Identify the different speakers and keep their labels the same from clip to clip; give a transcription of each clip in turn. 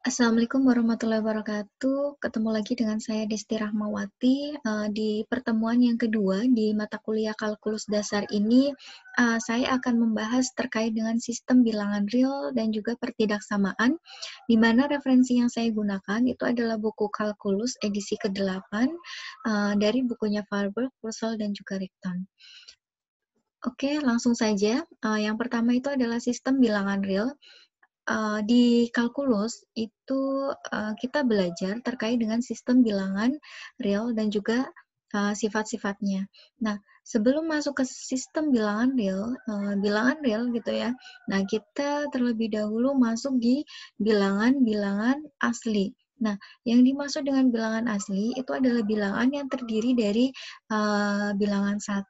Speaker 1: Assalamualaikum warahmatullahi wabarakatuh. Ketemu lagi dengan saya Desti Rahmawati, di pertemuan yang kedua di mata kuliah kalkulus dasar ini, saya akan membahas terkait dengan sistem bilangan real dan juga pertidaksamaan, di mana referensi yang saya gunakan itu adalah buku kalkulus edisi ke-8, dari bukunya Farber, Purcell, dan juga Ricton. Oke, langsung saja. Yang pertama itu adalah sistem bilangan real. Di kalkulus itu, kita belajar terkait dengan sistem bilangan real dan juga, sifat-sifatnya. Nah, sebelum masuk ke sistem bilangan real gitu ya, nah kita terlebih dahulu masuk di bilangan-bilangan asli. Nah, yang dimaksud dengan bilangan asli itu adalah bilangan yang terdiri dari, bilangan 1,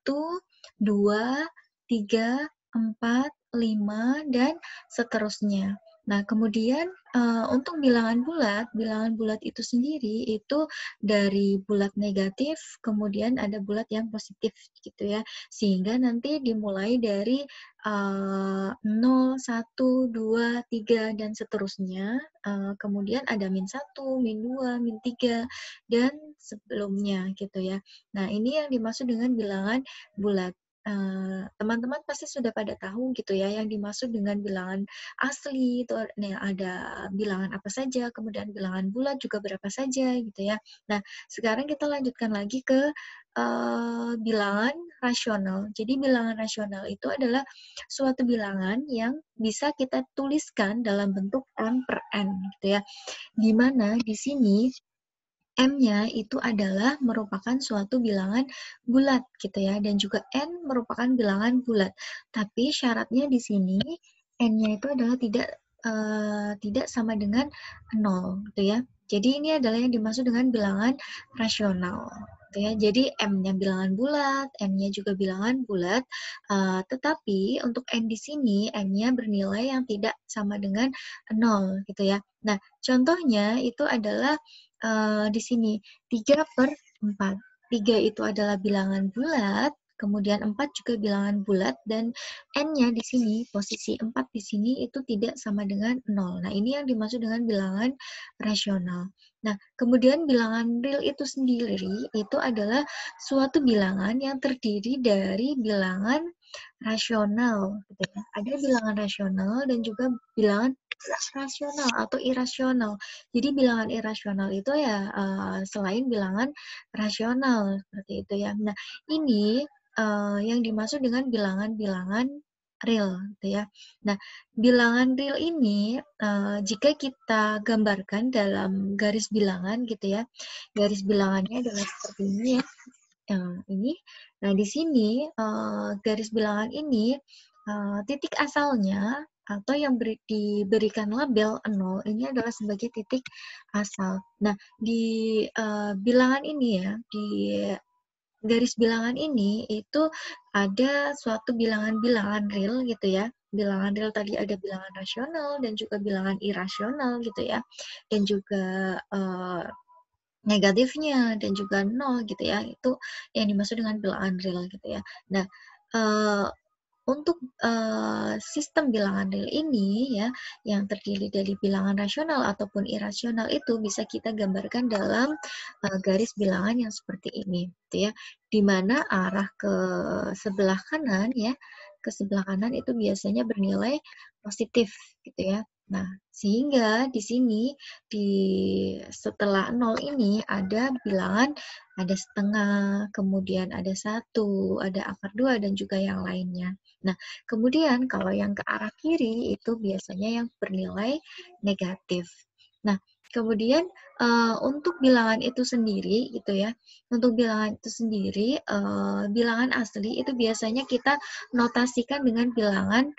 Speaker 1: 2, 3, 4, 5, dan seterusnya. Nah, kemudian, untuk bilangan bulat itu sendiri itu dari bulat negatif, kemudian ada bulat yang positif gitu ya. Sehingga nanti dimulai dari, 0, 1, 2, 3, dan seterusnya, kemudian ada -1, -2, -3, dan sebelumnya gitu ya. Nah, ini yang dimaksud dengan bilangan bulat. Teman-teman pasti sudah pada tahu gitu ya, yang dimaksud dengan bilangan asli itu ada bilangan apa saja, kemudian bilangan bulat juga berapa saja gitu ya. Nah, sekarang kita lanjutkan lagi ke bilangan rasional. Jadi bilangan rasional itu adalah suatu bilangan yang bisa kita tuliskan dalam bentuk m per n gitu ya. Di mana di sini M-nya itu adalah merupakan suatu bilangan bulat gitu ya, dan juga N merupakan bilangan bulat. Tapi syaratnya di sini N-nya itu adalah tidak sama dengan 0 gitu ya. Jadi ini adalah yang dimaksud dengan bilangan rasional gitu ya. Jadi M-nya bilangan bulat, N-nya juga bilangan bulat, tetapi untuk N di sini N-nya bernilai yang tidak sama dengan 0 gitu ya. Nah, contohnya itu adalah di sini 3/4. 3 itu adalah bilangan bulat, kemudian 4 juga bilangan bulat, dan N-nya di sini, posisi 4 di sini itu tidak sama dengan 0. Nah, ini yang dimaksud dengan bilangan rasional. Nah, kemudian bilangan real itu sendiri, itu adalah suatu bilangan yang terdiri dari bilangan rasional, gitu ya. Ada bilangan rasional dan juga bilangan rasional atau irasional. Jadi bilangan irasional itu ya, selain bilangan rasional, seperti itu ya. Nah, ini, yang dimaksud dengan bilangan-bilangan real, gitu ya. Nah, bilangan real ini, jika kita gambarkan dalam garis bilangan gitu ya, garis bilangannya adalah seperti ini ya, ini. Nah, di sini, garis bilangan ini, titik asalnya atau yang diberikan label 0 ini adalah sebagai titik asal. Nah, di, bilangan ini ya, di garis bilangan ini itu ada suatu bilangan-bilangan real gitu ya. Bilangan real tadi ada bilangan rasional dan juga bilangan irasional gitu ya. Dan juga, negatifnya dan juga nol gitu ya, itu yang dimaksud dengan bilangan real gitu ya. Nah, eee, untuk, sistem bilangan real ini ya, yang terdiri dari bilangan rasional ataupun irasional itu bisa kita gambarkan dalam, garis bilangan yang seperti ini, gitu ya. Di mana arah ke sebelah kanan ya, ke sebelah kanan itu biasanya bernilai positif gitu ya. Nah, sehingga di sini di setelah 0 ini ada bilangan, ada setengah, kemudian ada 1, ada akar 2, dan juga yang lainnya. Nah, kemudian kalau yang ke arah kiri itu biasanya yang bernilai negatif. Nah, kemudian, untuk bilangan itu sendiri gitu ya, untuk bilangan itu sendiri, bilangan asli itu biasanya kita notasikan dengan bilangan,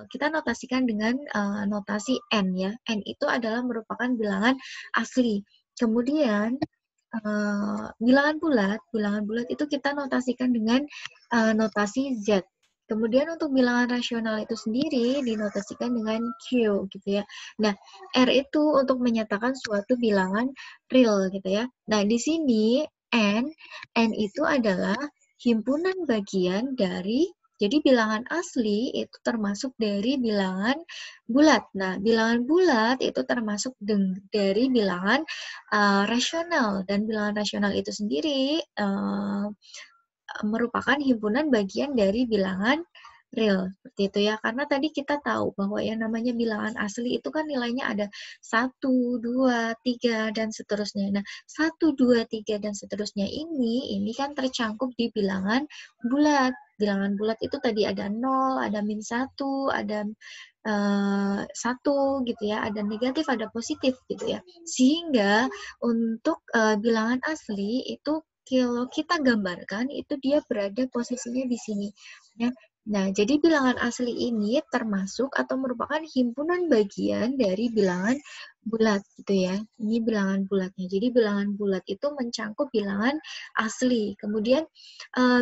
Speaker 1: kita notasikan dengan, notasi N ya. N itu adalah merupakan bilangan asli. Kemudian, bilangan bulat itu kita notasikan dengan, notasi Z. Kemudian untuk bilangan rasional itu sendiri dinotasikan dengan Q gitu ya. Nah, R itu untuk menyatakan suatu bilangan real gitu ya. Nah, di sini N itu adalah himpunan bagian dari Jadi bilangan asli itu termasuk dari bilangan bulat. Nah, bilangan bulat itu termasuk dari bilangan rasional, dan bilangan rasional itu sendiri merupakan himpunan bagian dari bilangan real, seperti itu ya. Karena tadi kita tahu bahwa yang namanya bilangan asli itu kan nilainya ada 1, 2, 3 dan seterusnya. Nah, 1, 2, 3 dan seterusnya ini kan tercangkup di bilangan bulat. Bilangan bulat itu tadi ada 0, ada -1, ada 1 gitu ya, ada negatif, ada positif gitu ya. Sehingga untuk bilangan asli itu kalau kita gambarkan itu dia berada posisinya di sini ya. Nah, jadi bilangan asli ini termasuk atau merupakan himpunan bagian dari bilangan bulat gitu ya. Ini bilangan bulatnya. Jadi bilangan bulat itu mencangkup bilangan asli. Kemudian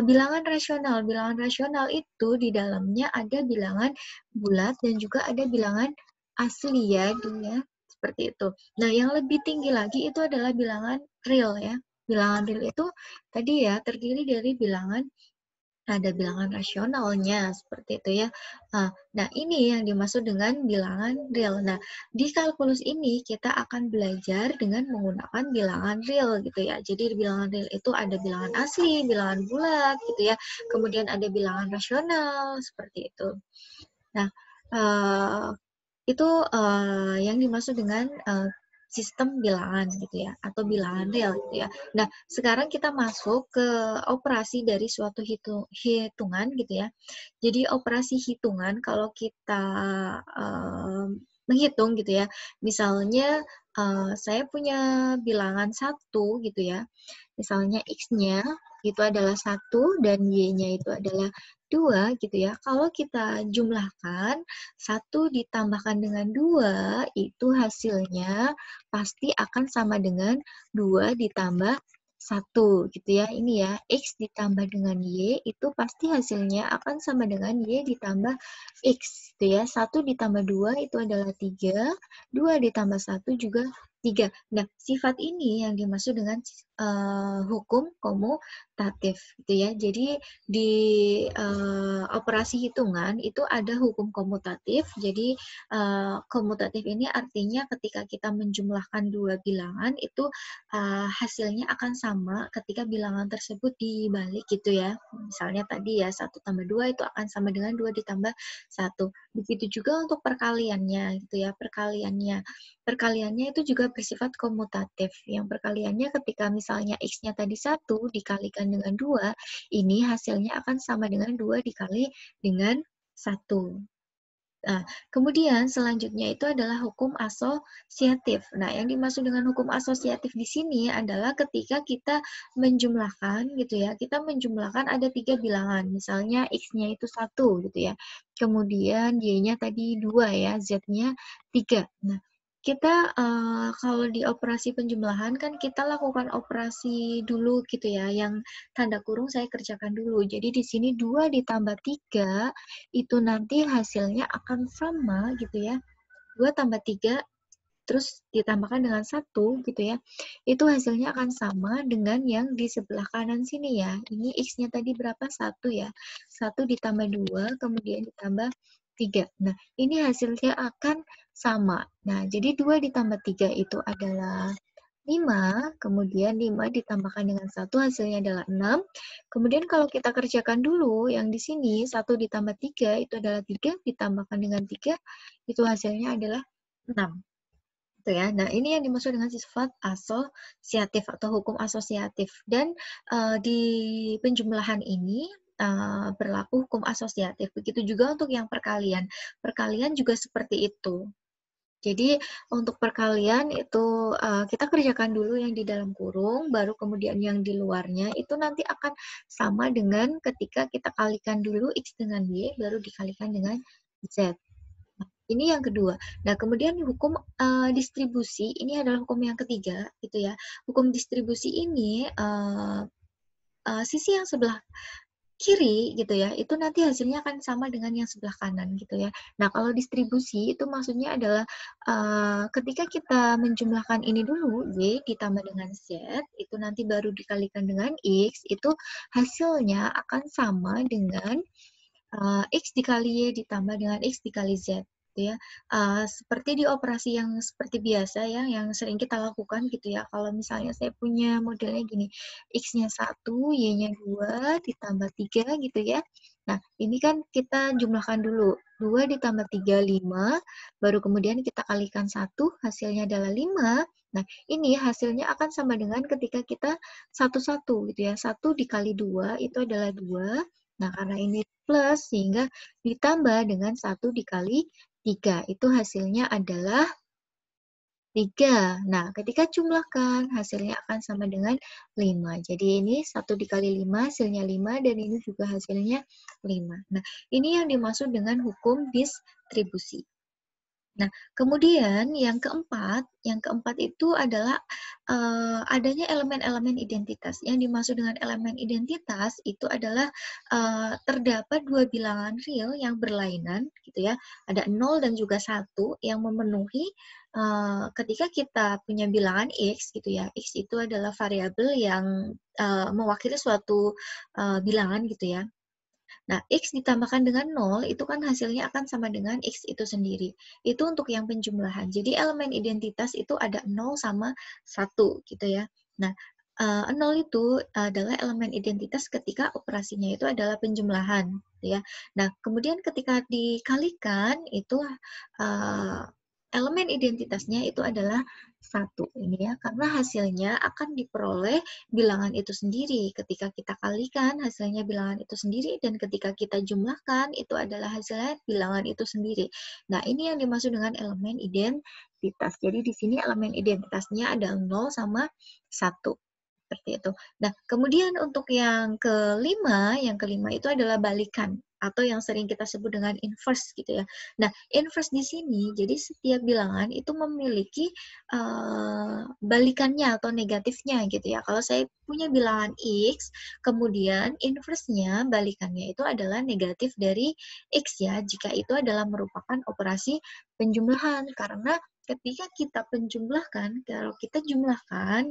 Speaker 1: bilangan rasional. Bilangan rasional itu di dalamnya ada bilangan bulat dan juga ada bilangan asli ya, dia seperti itu. Nah, yang lebih tinggi lagi itu adalah bilangan real ya. Bilangan real itu tadi ya terdiri dari bilangan, ada bilangan rasionalnya seperti itu ya. Nah, ini yang dimaksud dengan bilangan real. Nah, di kalkulus ini kita akan belajar dengan menggunakan bilangan real gitu ya. Jadi bilangan real itu ada bilangan asli, bilangan bulat gitu ya. Kemudian ada bilangan rasional seperti itu. Nah, uh, itu yang dimaksud dengan sistem bilangan gitu ya, atau bilangan real gitu ya. Nah, sekarang kita masuk ke operasi dari suatu hitungan gitu ya. Jadi operasi hitungan kalau kita menghitung gitu ya, misalnya saya punya bilangan 1 gitu ya, misalnya X-nya itu adalah 1 dan Y-nya itu adalah 2 gitu ya. Kalau kita jumlahkan 1 ditambahkan dengan 2 itu hasilnya pasti akan sama dengan 2 ditambah 1 gitu ya. Ini ya, X ditambah dengan Y itu pasti hasilnya akan sama dengan Y ditambah X gitu ya. 1 ditambah 2 itu adalah 3, 2 ditambah 1 juga 3. Nah, sifat ini yang dimaksud dengan hukum komutatif gitu ya. Jadi di operasi hitungan itu ada hukum komutatif. Jadi komutatif ini artinya ketika kita menjumlahkan dua bilangan itu hasilnya akan sama ketika bilangan tersebut dibalik gitu ya. Misalnya tadi ya 1 tambah 2 itu akan sama dengan 2 ditambah 1. Begitu juga untuk perkaliannya gitu ya. Perkaliannya itu juga bersifat komutatif. Yang perkaliannya ketika misalnya X-nya tadi 1 dikalikan dengan 2, ini hasilnya akan sama dengan 2 dikali dengan 1. Nah, kemudian selanjutnya itu adalah hukum asosiatif. Nah, yang dimaksud dengan hukum asosiatif di sini adalah ketika kita menjumlahkan gitu ya, kita menjumlahkan ada 3 bilangan. Misalnya X-nya itu 1 gitu ya. Kemudian Y-nya tadi 2 ya, Z-nya 3. Nah, kita kalau di operasi penjumlahan kan kita lakukan operasi dulu gitu ya, yang tanda kurung saya kerjakan dulu. Jadi di sini 2 ditambah 3 itu nanti hasilnya akan sama gitu ya. 2 tambah 3 terus ditambahkan dengan 1 gitu ya. Itu hasilnya akan sama dengan yang di sebelah kanan sini ya. Ini X-nya tadi berapa? 1 ya. 1 ditambah 2 kemudian ditambah 3. Nah, ini hasilnya akan sama. Nah, jadi 2 ditambah 3 itu adalah 5, kemudian 5 ditambahkan dengan 1 hasilnya adalah 6. Kemudian kalau kita kerjakan dulu yang di sini 1 ditambah 3 itu adalah 3, ditambahkan dengan 3 itu hasilnya adalah 6. Gitu ya. Nah, ini yang dimaksud dengan sifat asosiatif atau hukum asosiatif. Dan di penjumlahan ini berlaku hukum asosiatif. Begitu juga untuk yang perkalian. Perkalian juga seperti itu. Jadi untuk perkalian itu kita kerjakan dulu yang di dalam kurung, baru kemudian yang di luarnya itu nanti akan sama dengan ketika kita kalikan dulu X dengan Y, baru dikalikan dengan Z. Nah, ini yang kedua. Nah, kemudian hukum distribusi, ini adalah hukum yang ketiga, gitu ya. Hukum distribusi ini, sisi yang sebelah kiri gitu ya, itu nanti hasilnya akan sama dengan yang sebelah kanan gitu ya. Nah, kalau distribusi itu maksudnya adalah ketika kita menjumlahkan ini dulu, Y ditambah dengan Z, itu nanti baru dikalikan dengan X, itu hasilnya akan sama dengan X dikali Y ditambah dengan X dikali Z, gitu ya. Seperti di operasi yang seperti biasa ya, yang sering kita lakukan gitu ya. Kalau misalnya saya punya modelnya gini, X-nya 1, Y-nya 2, ditambah 3 gitu ya. Nah, ini kan kita jumlahkan dulu. 2 ditambah 3, 5, baru kemudian kita kalikan 1, hasilnya adalah 5. Nah, ini hasilnya akan sama dengan ketika kita satu-satu gitu ya. 1 dikali 2 itu adalah 2. Nah, karena ini plus, sehingga ditambah dengan 1 dikali 3. Itu hasilnya adalah 3. Nah, ketika jumlahkan, hasilnya akan sama dengan 5. Jadi ini 1 dikali 5, hasilnya 5, dan ini juga hasilnya 5. Nah, ini yang dimaksud dengan hukum distribusi. Nah, kemudian yang keempat itu adalah adanya elemen-elemen identitas. Yang dimaksud dengan elemen identitas itu adalah terdapat dua bilangan real yang berlainan, gitu ya. Ada 0 dan juga 1 yang memenuhi ketika kita punya bilangan X, gitu ya. X itu adalah variabel yang mewakili suatu bilangan, gitu ya. Nah, X ditambahkan dengan 0, itu kan hasilnya akan sama dengan X itu sendiri. Itu untuk yang penjumlahan. Jadi elemen identitas itu ada 0 sama 1 gitu ya. Nah, 0 itu adalah elemen identitas ketika operasinya itu adalah penjumlahan, gitu ya. Nah, kemudian ketika dikalikan itu elemen identitasnya itu adalah 1 ini ya, karena hasilnya akan diperoleh bilangan itu sendiri. Ketika kita kalikan, hasilnya bilangan itu sendiri, dan ketika kita jumlahkan, itu adalah hasilnya bilangan itu sendiri. Nah, ini yang dimaksud dengan elemen identitas. Jadi, di sini elemen identitasnya ada 0 sama 1. Seperti itu. Nah, kemudian untuk yang kelima itu adalah balikan atau yang sering kita sebut dengan inverse gitu ya. Nah, inverse di sini jadi setiap bilangan itu memiliki balikannya atau negatifnya gitu ya. Kalau saya punya bilangan X, kemudian inverse-nya, balikannya itu adalah negatif dari X ya, jika itu adalah merupakan operasi penjumlahan. Karena ketika kita penjumlahkan, kalau kita jumlahkan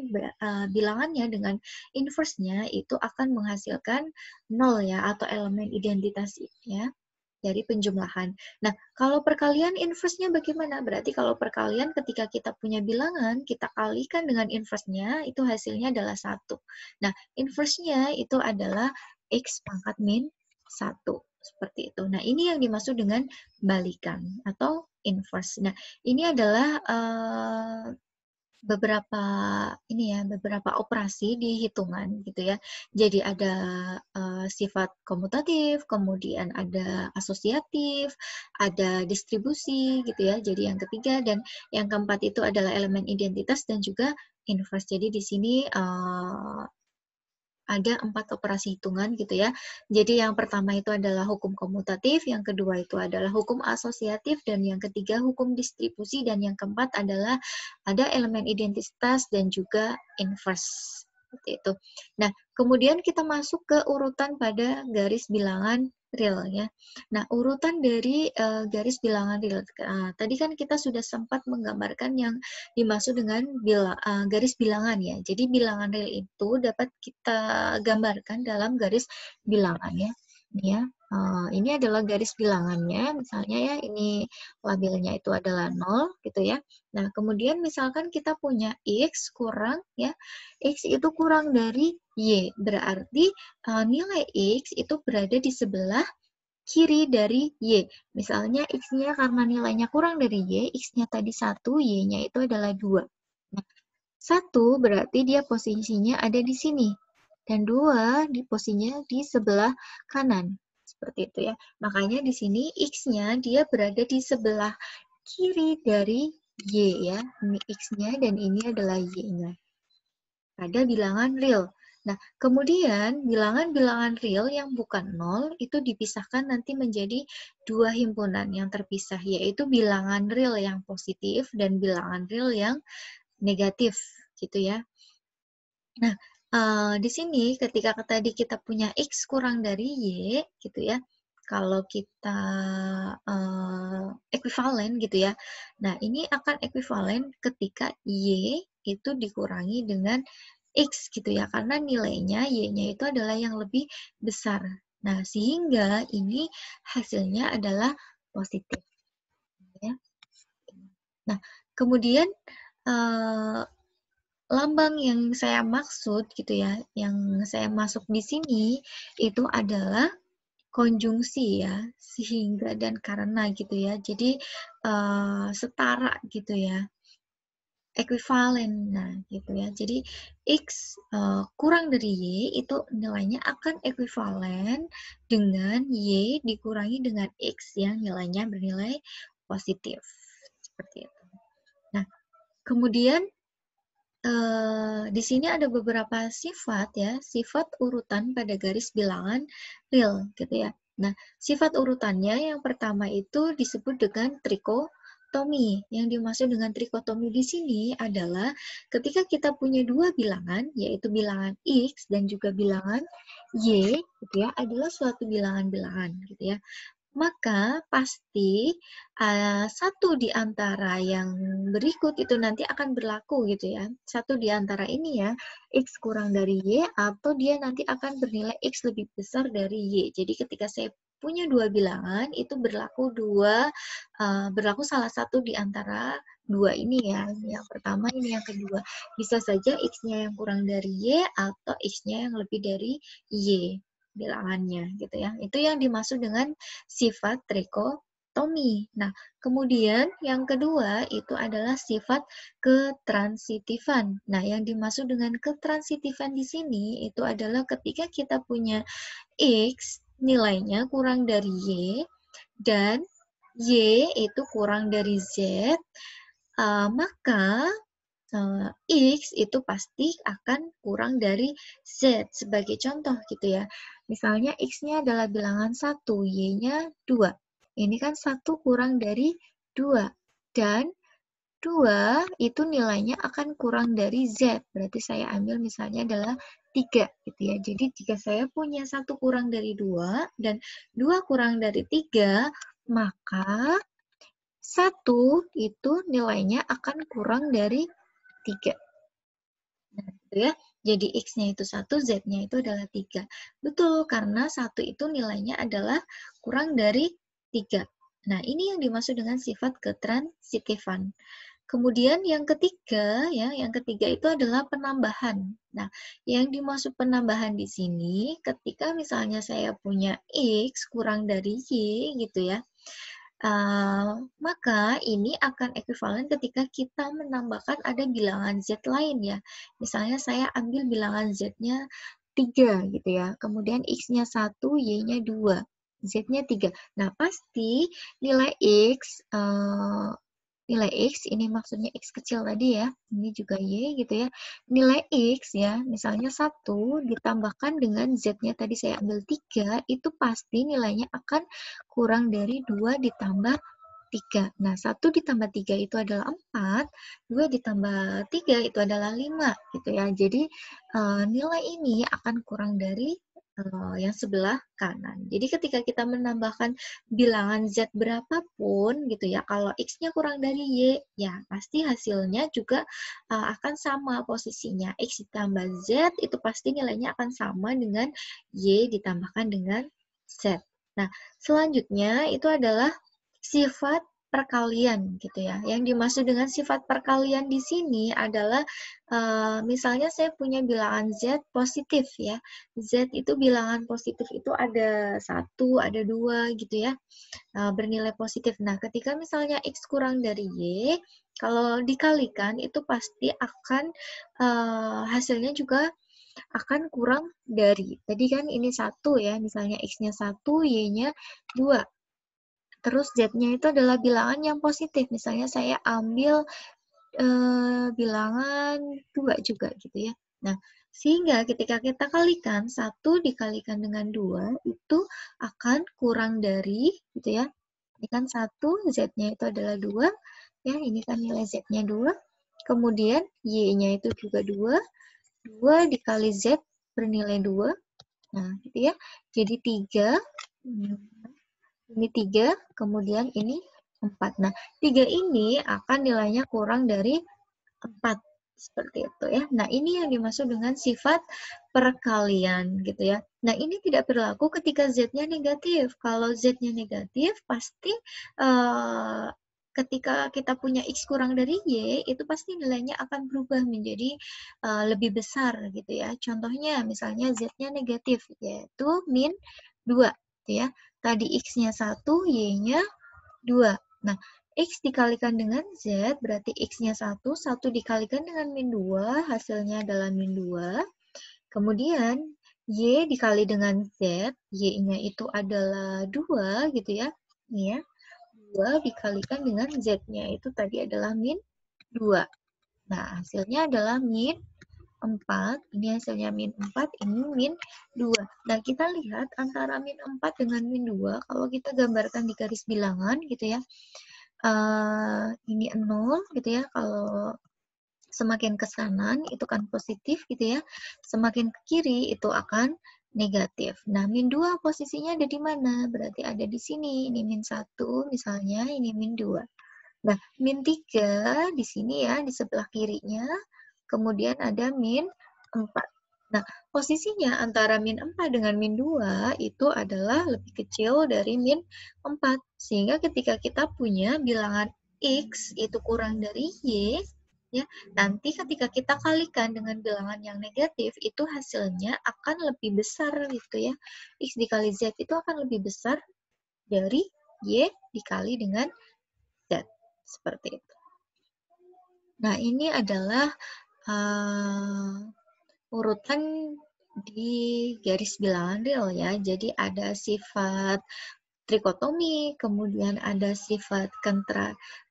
Speaker 1: bilangannya dengan inverse-nya, itu akan menghasilkan 0 ya, atau elemen identitas ya, dari penjumlahan. Nah, kalau perkalian inverse-nya bagaimana? Berarti kalau perkalian ketika kita punya bilangan, kita kalikan dengan inverse-nya, itu hasilnya adalah 1. Nah, inverse-nya itu adalah X pangkat min 1. Seperti itu. Nah, ini yang dimaksud dengan balikan atau inverse. Nah, ini adalah beberapa beberapa operasi di hitungan gitu ya. Jadi ada sifat komutatif, kemudian ada asosiatif, ada distribusi gitu ya. Jadi yang ketiga dan yang keempat itu adalah elemen identitas dan juga inverse. Jadi di sini ada 4 operasi hitungan gitu ya. Jadi yang pertama itu adalah hukum komutatif, yang kedua itu adalah hukum asosiatif, dan yang ketiga hukum distribusi, dan yang keempat adalah ada elemen identitas dan juga inverse. Seperti itu. Nah, kemudian kita masuk ke urutan pada garis bilangan real ya. Nah, urutan dari garis bilangan real. Tadi kan kita sudah sempat menggambarkan yang dimaksud dengan garis bilangan ya. Jadi bilangan real itu dapat kita gambarkan dalam garis bilangan ya. Ini ya, ini adalah garis bilangannya, misalnya ya, ini labelnya itu adalah 0 gitu ya. Nah, kemudian misalkan kita punya X kurang ya, X itu kurang dari Y, berarti nilai X itu berada di sebelah kiri dari Y. Misalnya X-nya karena nilainya kurang dari Y, X-nya tadi 1, Y-nya itu adalah 2. Nah, 1 berarti dia posisinya ada di sini. Dan 2 di posisinya di sebelah kanan. Seperti itu ya. Makanya di sini X-nya dia berada di sebelah kiri dari Y ya. Ini X-nya dan ini adalah Y-nya. Pada bilangan real. Nah, kemudian bilangan-bilangan real yang bukan 0 itu dipisahkan nanti menjadi dua himpunan yang terpisah, yaitu bilangan real yang positif dan bilangan real yang negatif, gitu ya. Nah, di sini ketika tadi kita punya X kurang dari Y, gitu ya, kalau kita ekuivalen gitu ya, nah ini akan ekuivalen ketika Y itu dikurangi dengan X gitu ya, karena nilainya Y-nya itu adalah yang lebih besar Nah, sehingga ini hasilnya adalah positif. Ya. Nah, kemudian lambang yang saya maksud gitu ya, yang saya masuk di sini itu adalah konjungsi ya, sehingga dan karena gitu ya. Jadi setara gitu ya, ekuivalen. Nah, gitu ya. Jadi X kurang dari Y itu nilainya akan ekuivalen dengan Y dikurangi dengan X yang nilainya bernilai positif. Seperti itu. Nah, kemudian di sini ada beberapa sifat ya, sifat urutan pada garis bilangan real gitu ya. Nah, sifat urutannya yang pertama itu disebut dengan trikotomi. Yang dimaksud dengan trikotomi di sini adalah ketika kita punya dua bilangan, yaitu bilangan X dan juga bilangan Y gitu ya, adalah suatu bilangan-bilangan gitu ya. Maka pasti satu di antara yang berikut itu nanti akan berlaku gitu ya. Satu di antara ini ya, X kurang dari Y atau dia nanti akan bernilai X lebih besar dari Y. Jadi ketika saya punya dua bilangan, itu berlaku salah satu di antara dua ini ya. Yang pertama ini yang kedua. Bisa saja X-nya yang kurang dari Y atau X-nya yang lebih dari Y bilangannya gitu ya. Itu yang dimaksud dengan sifat trikotomi. Nah, kemudian yang kedua itu adalah sifat ketransitifan. Nah, yang dimaksud dengan ketransitifan di sini itu adalah ketika kita punya X nilainya kurang dari Y dan Y itu kurang dari Z, maka X itu pasti akan kurang dari Z. Sebagai contoh gitu ya. Misalnya X-nya adalah bilangan 1, Y-nya 2. Ini kan 1 kurang dari 2. Dan 2 itu nilainya akan kurang dari Z. Berarti saya ambil misalnya adalah 3 gitu ya. Jadi jika saya punya 1 kurang dari 2 dan 2 kurang dari 3, maka 1 itu nilainya akan kurang dari 3. Nah, gitu ya. Jadi X-nya itu 1, Z-nya itu adalah 3. Betul, karena 1 itu nilainya adalah kurang dari 3. Nah, ini yang dimaksud dengan sifat ketransitifan. Kemudian yang ketiga, ya, yang ketiga itu adalah penambahan. Nah, yang dimaksud penambahan di sini, ketika misalnya saya punya X kurang dari Y, gitu ya, maka ini akan ekuivalen ketika kita menambahkan ada bilangan Z lain ya. Misalnya saya ambil bilangan Z-nya 3 gitu ya. Kemudian X-nya 1, Y-nya 2. Z-nya 3. Nah, pasti nilai X nilai X, ini maksudnya X kecil tadi ya, ini juga Y gitu ya. Nilai X ya, misalnya 1 ditambahkan dengan Z-nya tadi saya ambil 3, itu pasti nilainya akan kurang dari 2 ditambah 3. Nah, 1 ditambah 3 itu adalah 4, 2 ditambah 3 itu adalah 5 gitu ya. Jadi nilai ini akan kurang dari yang sebelah kanan. Jadi ketika kita menambahkan bilangan Z berapapun gitu ya, kalau X-nya kurang dari Y, ya pasti hasilnya juga akan sama posisinya. X ditambah Z itu pasti nilainya akan sama dengan Y ditambahkan dengan Z. Nah, selanjutnya itu adalah sifat perkalian gitu ya. Yang dimaksud dengan sifat perkalian di sini adalah misalnya saya punya bilangan Z positif ya. Z itu bilangan positif itu ada 1, ada 2 gitu ya. Bernilai positif. Nah, ketika misalnya X kurang dari Y, kalau dikalikan itu pasti akan hasilnya juga akan kurang dari. Tadi kan ini 1 ya, misalnya X-nya 1, Y-nya 2. Terus Z-nya itu adalah bilangan yang positif. Misalnya saya ambil bilangan 2 juga gitu ya. Nah, sehingga ketika kita kalikan, 1 dikalikan dengan 2 itu akan kurang dari gitu ya. Ini kan 1, Z-nya itu adalah 2. Ya, ini kan nilai Z-nya 2. Kemudian Y-nya itu juga 2. 2 dikali Z bernilai 2. Nah, gitu ya. Jadi 3. Ini 3, kemudian ini 4. Nah, 3 ini akan nilainya kurang dari 4. Seperti itu ya. Nah, ini yang dimaksud dengan sifat perkalian gitu ya. Nah, ini tidak berlaku ketika Z-nya negatif. Kalau Z-nya negatif, pasti ketika kita punya X kurang dari Y, itu pasti nilainya akan berubah menjadi lebih besar gitu ya. Contohnya, misalnya Z-nya negatif, yaitu min 2 gitu ya. Tadi X-nya 1, Y-nya 2. Nah, X dikalikan dengan Z, berarti X-nya 1, 1 dikalikan dengan min 2, hasilnya adalah min 2. Kemudian, Y dikali dengan Z, Y-nya itu adalah 2, gitu ya. Ini ya, 2 dikalikan dengan Z-nya, itu tadi adalah min 2. Nah, hasilnya adalah min 4, ini hasilnya min 4, ini min 2. Nah, kita lihat antara min 4 dengan min 2, kalau kita gambarkan di garis bilangan, gitu ya, ini 0 gitu ya, kalau semakin ke kanan itu kan positif gitu ya, semakin ke kiri itu akan negatif. Nah, min 2 posisinya ada di mana? Berarti ada di sini, ini min 1 misalnya, ini min 2. Nah, min 3 di sini ya, di sebelah kirinya, kemudian ada min 4. Nah, posisinya antara min 4 dengan min 2 itu adalah lebih kecil dari min 4. Sehingga ketika kita punya bilangan X itu kurang dari Y, ya, nanti ketika kita kalikan dengan bilangan yang negatif, itu hasilnya akan lebih besar gitu ya. X dikali Z itu akan lebih besar dari Y dikali dengan Z. Seperti itu. Nah, ini adalah urutan di garis bilangan real ya. Jadi ada sifat trikotomi, kemudian ada sifat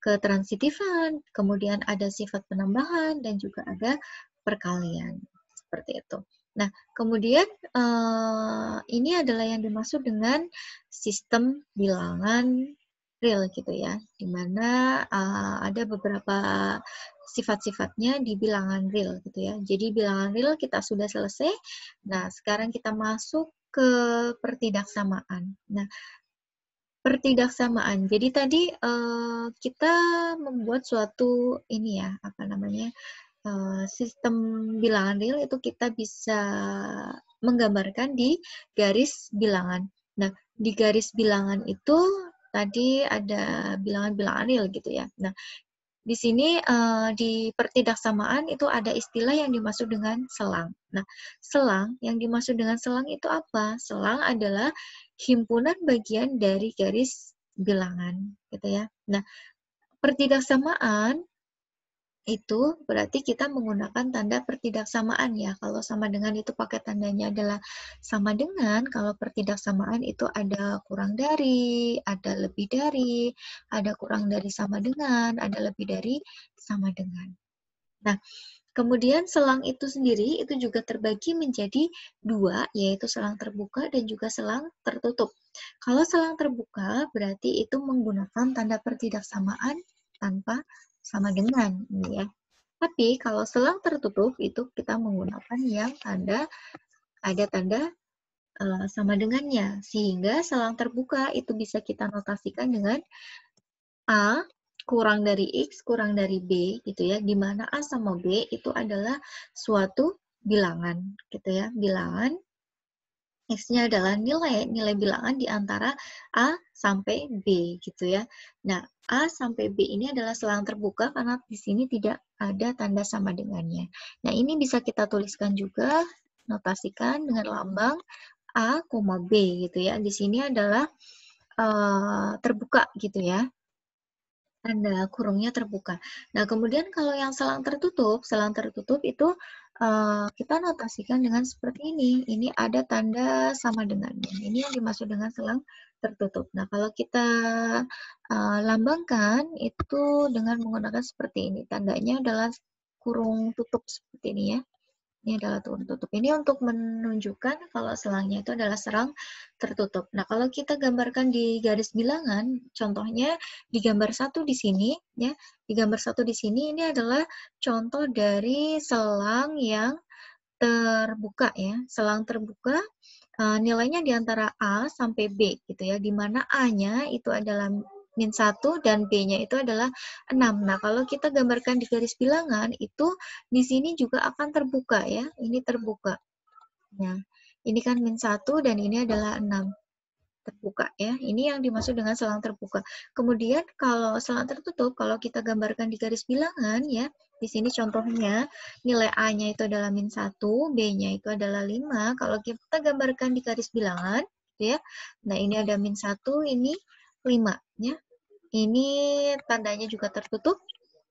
Speaker 1: ketransitifan, kemudian ada sifat penambahan, dan juga ada perkalian. Seperti itu. Nah, kemudian ini adalah yang dimaksud dengan sistem bilangan real gitu ya, di mana ada beberapa sifat-sifatnya di bilangan real gitu ya. Jadi bilangan real kita sudah selesai. Nah, sekarang kita masuk ke pertidaksamaan. Nah, pertidaksamaan. Jadi tadi kita membuat suatu ini ya, apa namanya, sistem bilangan real itu kita bisa menggambarkan di garis bilangan. Nah, di garis bilangan itu tadi ada bilangan-bilangan real gitu ya. Nah, di sini di pertidaksamaan itu ada istilah yang dimaksud dengan selang. Nah, selang yang dimaksud dengan selang itu apa? Selang adalah himpunan bagian dari garis bilangan, gitu ya. Nah, pertidaksamaan itu berarti kita menggunakan tanda pertidaksamaan ya. Kalau sama dengan itu pakai tandanya adalah sama dengan, kalau pertidaksamaan itu ada kurang dari, ada lebih dari, ada kurang dari sama dengan, ada lebih dari sama dengan. Nah, kemudian selang itu sendiri itu juga terbagi menjadi dua, yaitu selang terbuka dan juga selang tertutup. Kalau selang terbuka berarti itu menggunakan tanda pertidaksamaan tanpa sama dengan, ini ya. Tapi kalau selang tertutup itu kita menggunakan yang ada tanda sama dengannya, sehingga selang terbuka itu bisa kita notasikan dengan A kurang dari X kurang dari B gitu ya, di mana A sama B itu adalah suatu bilangan gitu ya, bilangan X-nya adalah nilai bilangan di antara A sampai B gitu ya. Nah, A sampai B ini adalah selang terbuka karena di sini tidak ada tanda sama dengannya. Nah, ini bisa kita tuliskan juga, notasikan dengan lambang A, B gitu ya. Di sini adalah terbuka gitu ya. Tanda kurungnya terbuka. Nah, kemudian kalau yang selang tertutup itu kita notasikan dengan seperti ini. Ini ada tanda sama dengannya. Ini yang dimaksud dengan selang tertutup. Nah, kalau kita lambangkan itu dengan menggunakan seperti ini. Tandanya adalah kurung tutup seperti ini ya. Ini adalah tutup. Ini untuk menunjukkan kalau selangnya itu adalah selang tertutup. Nah, kalau kita gambarkan di garis bilangan, contohnya di gambar 1 di sini, ya, di gambar 1 di sini ini adalah contoh dari selang yang terbuka ya. Selang terbuka nilainya di antara A sampai B gitu ya, di mana A-nya itu adalah min 1 dan B-nya itu adalah 6. Nah, kalau kita gambarkan di garis bilangan, itu di sini juga akan terbuka ya, ini terbuka. Nah, ini kan min 1 dan ini adalah 6. Terbuka ya, ini yang dimaksud dengan selang terbuka. Kemudian kalau selang tertutup, kalau kita gambarkan di garis bilangan ya, di sini contohnya nilai A-nya itu adalah min 1, B-nya itu adalah 5. Kalau kita gambarkan di garis bilangan, ya, nah ini ada min 1, ini 5 ya. Ini tandanya juga tertutup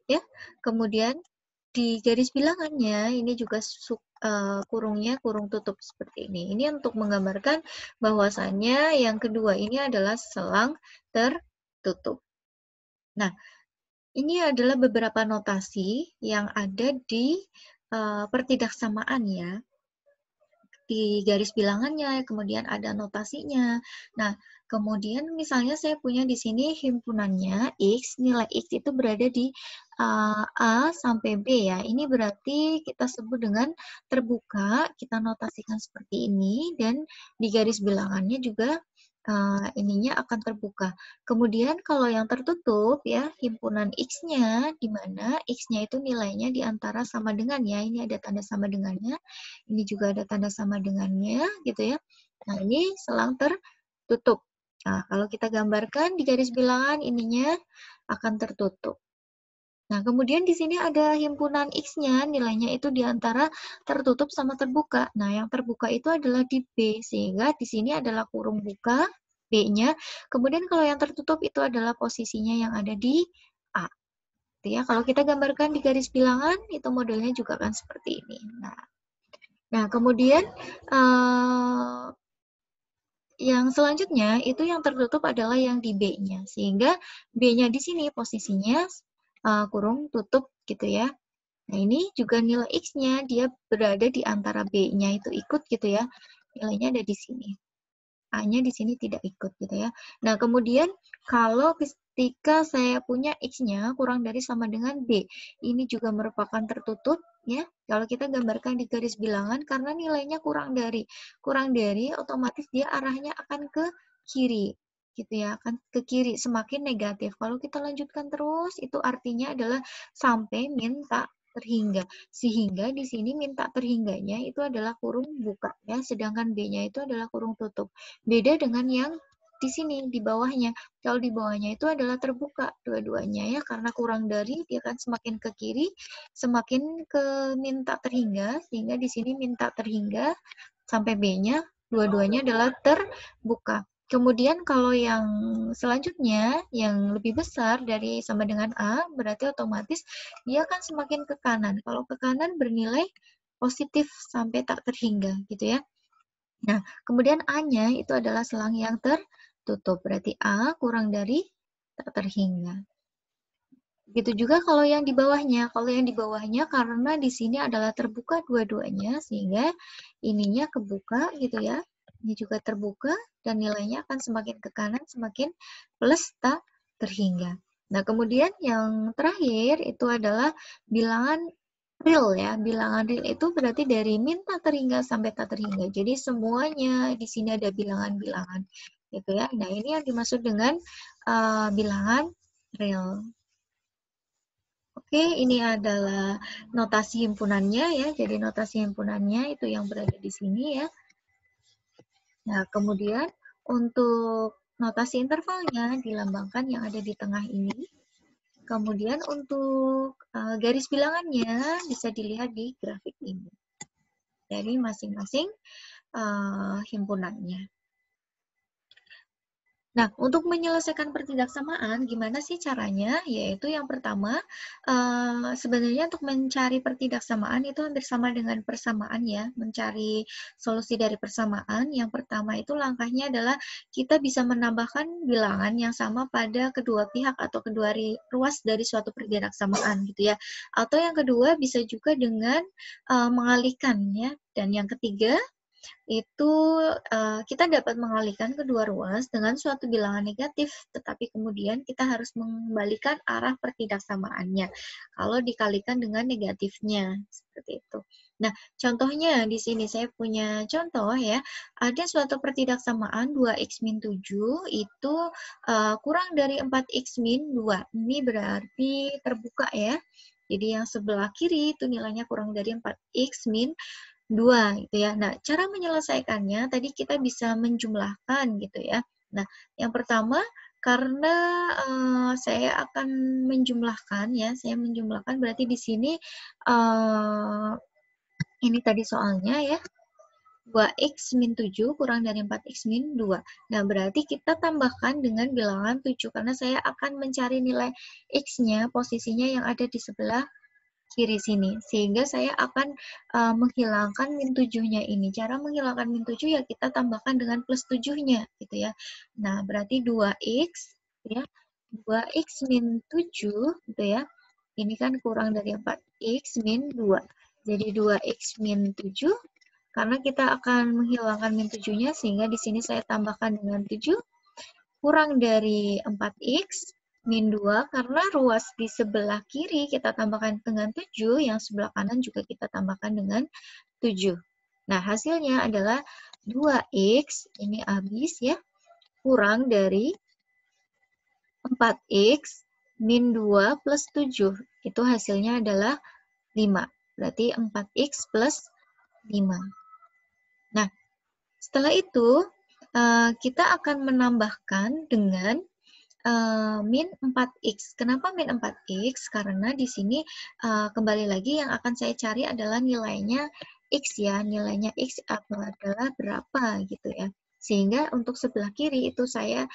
Speaker 1: ya. Kemudian di garis bilangannya ini juga kurungnya kurung tutup seperti ini. Ini untuk menggambarkan bahwasannya yang kedua ini adalah selang tertutup. Nah, ini adalah beberapa notasi yang ada di pertidaksamaan ya. Di garis bilangannya, kemudian ada notasinya. Nah, kemudian misalnya saya punya di sini himpunannya X, nilai X itu berada di A sampai B ya. Ini berarti kita sebut dengan terbuka, kita notasikan seperti ini, dan di garis bilangannya juga ininya akan terbuka. Kemudian kalau yang tertutup ya, himpunan X-nya, di mana X-nya itu nilainya di antara sama dengan ya, ini ada tanda sama dengannya, ini juga ada tanda sama dengannya, gitu ya. Nah, ini selang tertutup. Nah, kalau kita gambarkan di garis bilangan, ininya akan tertutup. Nah, kemudian di sini ada himpunan X-nya, nilainya itu di antara tertutup sama terbuka. Nah, yang terbuka itu adalah di B, sehingga di sini adalah kurung buka, B-nya. Kemudian kalau yang tertutup itu adalah posisinya yang ada di A. Gitu ya. Kalau kita gambarkan di garis bilangan, itu modelnya juga akan seperti ini. Nah kemudian yang selanjutnya itu yang tertutup adalah yang di B-nya, sehingga B-nya di sini posisinya kurung tutup gitu ya. Nah ini juga nilai X-nya, dia berada di antara B-nya itu ikut gitu ya, nilainya ada di sini. A-nya di sini tidak ikut gitu ya. Nah kemudian kalau ketika saya punya X-nya kurang dari sama dengan B, ini juga merupakan tertutup ya. Kalau kita gambarkan di garis bilangan, karena nilainya kurang dari otomatis dia arahnya akan ke kiri gitu ya, akan ke kiri semakin negatif. Kalau kita lanjutkan terus, itu artinya adalah sampai min tak terhingga, sehingga di sini minta terhingganya itu adalah kurung buka ya, sedangkan B-nya itu adalah kurung tutup. Beda dengan yang di sini di bawahnya. Kalau di bawahnya itu adalah terbuka dua-duanya ya, karena kurang dari dia akan semakin ke kiri, semakin ke minta terhingga, sehingga di sini minta terhingga sampai B-nya dua-duanya adalah terbuka. Kemudian kalau yang selanjutnya, yang lebih besar dari sama dengan A, berarti otomatis dia akan semakin ke kanan. Kalau ke kanan bernilai positif sampai tak terhingga, gitu ya. Nah, kemudian A-nya itu adalah selang yang tertutup. Berarti A kurang dari tak terhingga. Begitu juga kalau yang di bawahnya. Kalau yang di bawahnya karena di sini adalah terbuka dua-duanya, sehingga ininya kebuka gitu ya. Ini juga terbuka dan nilainya akan semakin ke kanan, semakin plus tak terhingga. Nah, kemudian yang terakhir itu adalah bilangan real ya. Bilangan real itu berarti dari min tak terhingga sampai tak terhingga. Jadi semuanya di sini ada bilangan-bilangan gitu ya. Nah, ini yang dimaksud dengan bilangan real. Oke, ini adalah notasi himpunannya ya. Jadi notasi himpunannya itu yang berada di sini ya. Nah, kemudian untuk notasi intervalnya dilambangkan yang ada di tengah ini. Kemudian untuk garis bilangannya bisa dilihat di grafik ini. Dari masing-masing himpunannya. Nah, untuk menyelesaikan pertidaksamaan, gimana sih caranya? Yaitu yang pertama, sebenarnya untuk mencari pertidaksamaan itu hampir sama dengan persamaan ya, mencari solusi dari persamaan. Yang pertama itu langkahnya adalah kita bisa menambahkan bilangan yang sama pada kedua pihak atau kedua ruas dari suatu pertidaksamaan gitu ya. Atau yang kedua bisa juga dengan mengalihkan ya. Dan yang ketiga, itu kita dapat mengalihkan kedua ruas dengan suatu bilangan negatif, tetapi kemudian kita harus mengembalikan arah pertidaksamaannya kalau dikalikan dengan negatifnya, seperti itu. Nah, contohnya di sini saya punya contoh ya, ada suatu pertidaksamaan 2x min 7 itu kurang dari 4x min 2. Ini berarti terbuka ya. Jadi yang sebelah kiri itu nilainya kurang dari 4x min 2 gitu ya. Nah, cara menyelesaikannya tadi kita bisa menjumlahkan gitu ya. Nah, yang pertama karena saya akan menjumlahkan ya, saya menjumlahkan berarti di sini ini tadi soalnya ya. 2x min 7 kurang dari 4x min 2. Nah, berarti kita tambahkan dengan bilangan 7 karena saya akan mencari nilai x-nya, posisinya yang ada di sebelah kiri sini. Sehingga saya akan menghilangkan min 7-nya ini. Cara menghilangkan min 7 ya kita tambahkan dengan plus 7-nya gitu ya. Nah, berarti 2x ya. 2x min 7 gitu ya. Ini kan kurang dari 4x min 2. Jadi 2x min 7 karena kita akan menghilangkan min 7-nya sehingga di sini saya tambahkan dengan 7 kurang dari 4x min 2 karena ruas di sebelah kiri kita tambahkan dengan 7, yang sebelah kanan juga kita tambahkan dengan 7. Nah, hasilnya adalah 2x, ini habis ya, kurang dari 4x min 2 plus 7. Itu hasilnya adalah 5. Berarti 4x plus 5. Nah, setelah itu kita akan menambahkan dengan min 4x. Kenapa min 4x? Karena di sini kembali lagi yang akan saya cari adalah nilainya x ya. Nilainya x adalah berapa gitu ya. Sehingga untuk sebelah kiri itu saya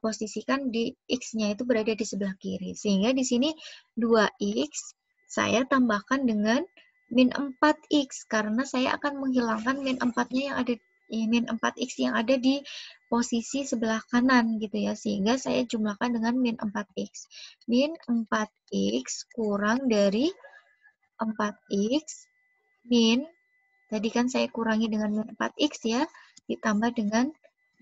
Speaker 1: posisikan di x-nya itu berada di sebelah kiri. Sehingga di sini 2x saya tambahkan dengan min 4x karena saya akan menghilangkan min 4-nya yang ada min 4x yang ada di posisi sebelah kanan gitu ya, sehingga saya jumlahkan dengan min 4x. Min 4x kurang dari 4x min, tadi kan saya kurangi dengan min 4x ya, ditambah dengan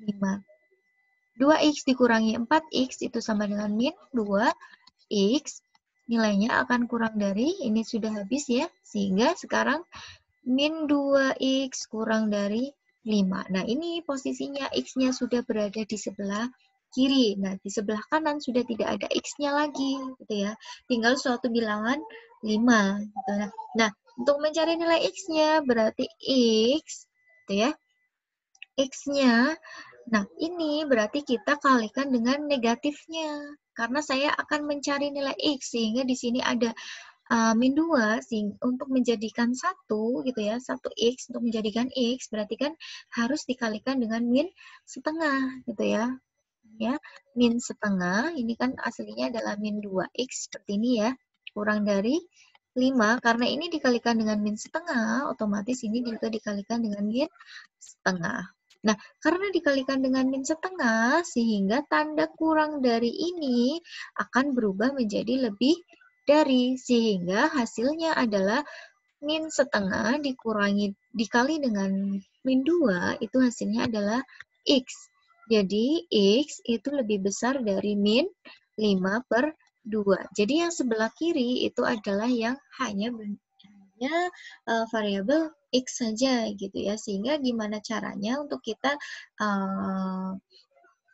Speaker 1: 5. 2x dikurangi 4x itu sama dengan min 2x, nilainya akan kurang dari, ini sudah habis ya, sehingga sekarang min 2x kurang dari 5. Nah, ini posisinya x-nya sudah berada di sebelah kiri. Nah, di sebelah kanan sudah tidak ada x-nya lagi, gitu ya. Tinggal suatu bilangan 5. Gitu. Nah, untuk mencari nilai x-nya berarti x, gitu ya. X-nya, nah ini berarti kita kalikan dengan negatifnya. Karena saya akan mencari nilai x, sehingga di sini ada min 2 untuk menjadikan 1 gitu ya, 1x untuk menjadikan x berarti kan harus dikalikan dengan min setengah gitu ya. Ya, min setengah ini kan aslinya adalah min 2x seperti ini ya. Kurang dari 5 karena ini dikalikan dengan min setengah, otomatis ini juga dikalikan dengan min setengah. Nah, karena dikalikan dengan min setengah sehingga tanda kurang dari ini akan berubah menjadi lebih dari, sehingga hasilnya adalah min setengah dikali dengan min 2 itu hasilnya adalah x. Jadi x itu lebih besar dari min 5/2. Jadi yang sebelah kiri itu adalah yang hanya variabel x saja gitu ya. Sehingga gimana caranya untuk kita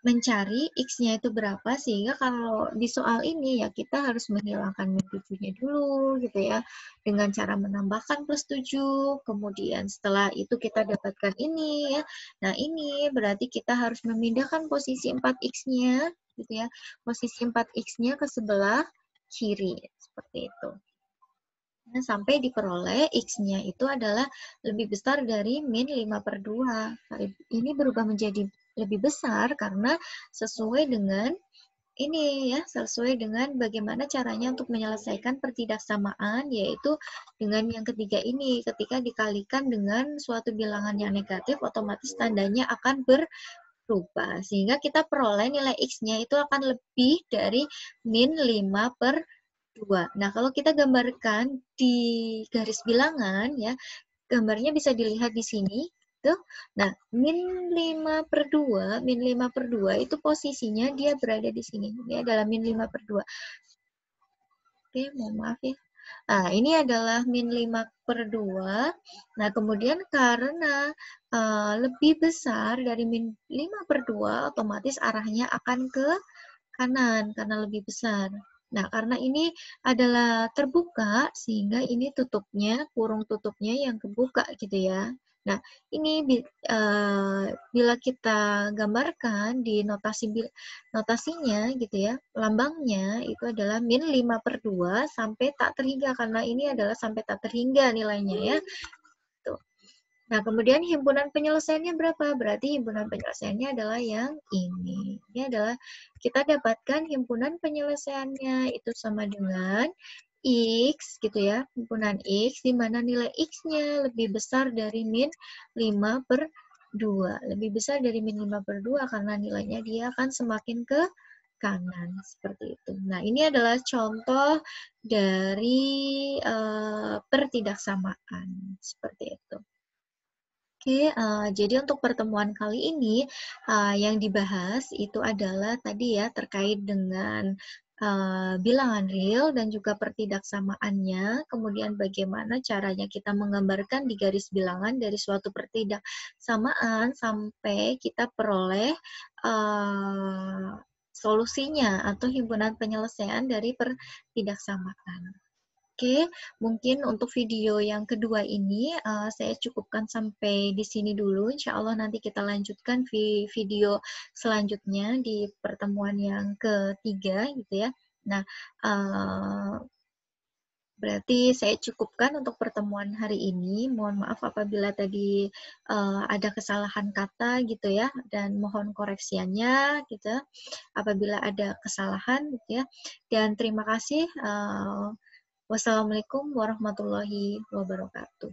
Speaker 1: mencari x-nya itu berapa, sehingga kalau di soal ini ya kita harus menghilangkan min 7-nya dulu gitu ya, dengan cara menambahkan plus 7, kemudian setelah itu kita dapatkan ini ya. Nah, ini berarti kita harus memindahkan posisi 4x-nya gitu ya, posisi 4x-nya ke sebelah kiri, seperti itu. Nah, sampai diperoleh x-nya itu adalah lebih besar dari min 5/2. Ini berubah menjadi lebih besar karena sesuai dengan ini ya, sesuai dengan bagaimana caranya untuk menyelesaikan pertidaksamaan, yaitu dengan yang ketiga ini. Ketika dikalikan dengan suatu bilangan yang negatif, otomatis tandanya akan berubah. Sehingga kita peroleh nilai x-nya itu akan lebih dari min 5/2. Nah, kalau kita gambarkan di garis bilangan ya, gambarnya bisa dilihat di sini. itu. Nah, min 5/2 itu posisinya dia berada di sini. Ini adalah min 5/2. Oke, mohon maaf ya. Nah, ini adalah min 5/2. Nah, kemudian karena lebih besar dari min 5/2, otomatis arahnya akan ke kanan karena lebih besar. Nah, karena ini adalah terbuka, sehingga ini tutupnya, kurung tutupnya yang kebuka gitu ya. Nah, ini bila kita gambarkan di notasinya gitu ya, lambangnya itu adalah min 5/2 sampai tak terhingga, karena ini adalah sampai tak terhingga nilainya ya. Tuh. Nah, kemudian himpunan penyelesaiannya berapa? Berarti himpunan penyelesaiannya adalah yang ini. Ini adalah kita dapatkan himpunan penyelesaiannya itu sama dengan X gitu ya, himpunan X, di mana nilai X-nya lebih besar dari min 5/2. Lebih besar dari min 5/2 karena nilainya dia akan semakin ke kanan, seperti itu. Nah, ini adalah contoh dari pertidaksamaan, seperti itu. Oke, jadi untuk pertemuan kali ini, yang dibahas itu adalah tadi ya, terkait dengan bilangan real dan juga pertidaksamaannya, kemudian bagaimana caranya kita menggambarkan di garis bilangan dari suatu pertidaksamaan sampai kita peroleh solusinya atau himpunan penyelesaian dari pertidaksamaan. Oke, mungkin untuk video yang kedua ini saya cukupkan sampai di sini dulu. Insya Allah nanti kita lanjutkan video selanjutnya di pertemuan yang ketiga gitu ya. Nah, berarti saya cukupkan untuk pertemuan hari ini. Mohon maaf apabila tadi ada kesalahan kata gitu ya, dan mohon koreksiannya gitu. Apabila ada kesalahan gitu ya. Dan terima kasih. Wassalamualaikum warahmatullahi wabarakatuh.